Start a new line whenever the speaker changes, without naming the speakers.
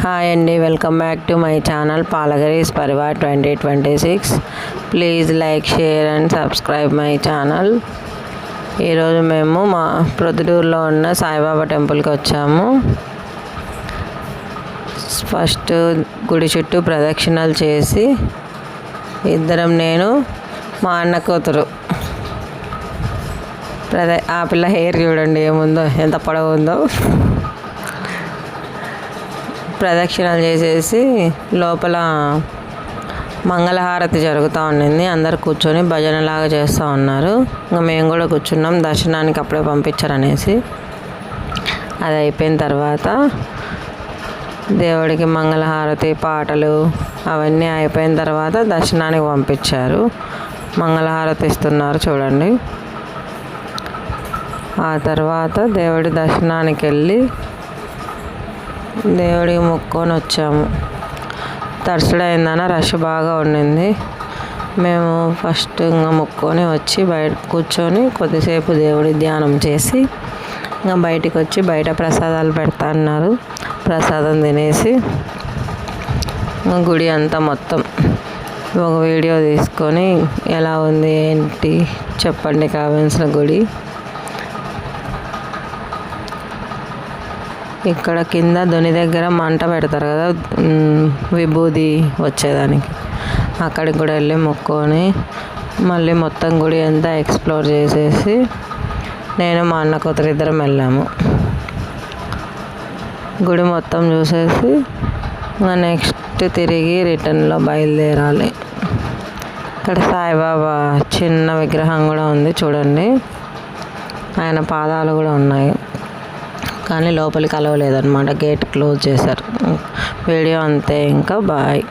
Hi అండి, welcome back to my channel పాలగరీస్ పరివార్ 2026. Please like, share and subscribe my channel. ఈరోజు మేము మా ప్రొద్దుటూరులో ఉన్న సాయిబాబా టెంపుల్కి వచ్చాము. ఫస్ట్ గుడి చుట్టూ ప్రదక్షిణలు చేసి ఇద్దరం, నేను మా అన్న కూతురు. ఆ పిల్ల హెయిర్ చూడండి ఏముందో, ఎంత పొడవు ఉందో. ప్రదక్షిణలు చేసేసి లోపల మంగళహారతి జరుగుతూ ఉండింది. అందరు కూర్చొని భజనలాగా చేస్తూ ఉన్నారు. ఇంకా మేము కూడా కూర్చున్నాం, దర్శనానికి అప్పుడే పంపించారనేసి. అది అయిపోయిన తర్వాత దేవుడికి మంగళహారతి పాటలు అవన్నీ అయిపోయిన తర్వాత దర్శనానికి పంపించారు. మంగళహారతి ఇస్తున్నారు చూడండి. ఆ తర్వాత దేవుడి దర్శనానికి వెళ్ళి దేవుడికి మొక్కుకొని వచ్చాము. తరుసుడైందన రష్ బాగా ఉండింది. మేము ఫస్ట్ ఇంకా మొక్కుకొని వచ్చి బయట కూర్చొని కొద్దిసేపు దేవుడి ధ్యానం చేసి ఇంకా బయటికి వచ్చి బయట ప్రసాదాలు పెడతా అన్నారు. ప్రసాదం తినేసి గుడి అంతా మొత్తం ఒక వీడియో తీసుకొని ఎలా ఉంది ఏంటి చెప్పండి కావాల్సిన గుడి. ఇక్కడ కింద దొని దగ్గర మంట పెడతారు కదా, విభూది వచ్చేదానికి. అక్కడికి కూడా వెళ్ళి మొక్కుకొని మళ్ళీ మొత్తం గుడి అంతా ఎక్స్ప్లోర్ చేసేసి నేను మా అన్న కూతురు ఇద్దరం వెళ్ళాము. గుడి మొత్తం చూసేసి నెక్స్ట్ తిరిగి రిటర్న్లో బయలుదేరాలి. ఇక్కడ సాయిబాబా చిన్న విగ్రహం కూడా ఉంది చూడండి. ఆయన పాదాలు కూడా ఉన్నాయి, కానీ లోపలికి అలవలేదన్నమాట, గేట్ క్లోజ్ చేశారు. వీడియో అంతే, ఇంకా బాయ్.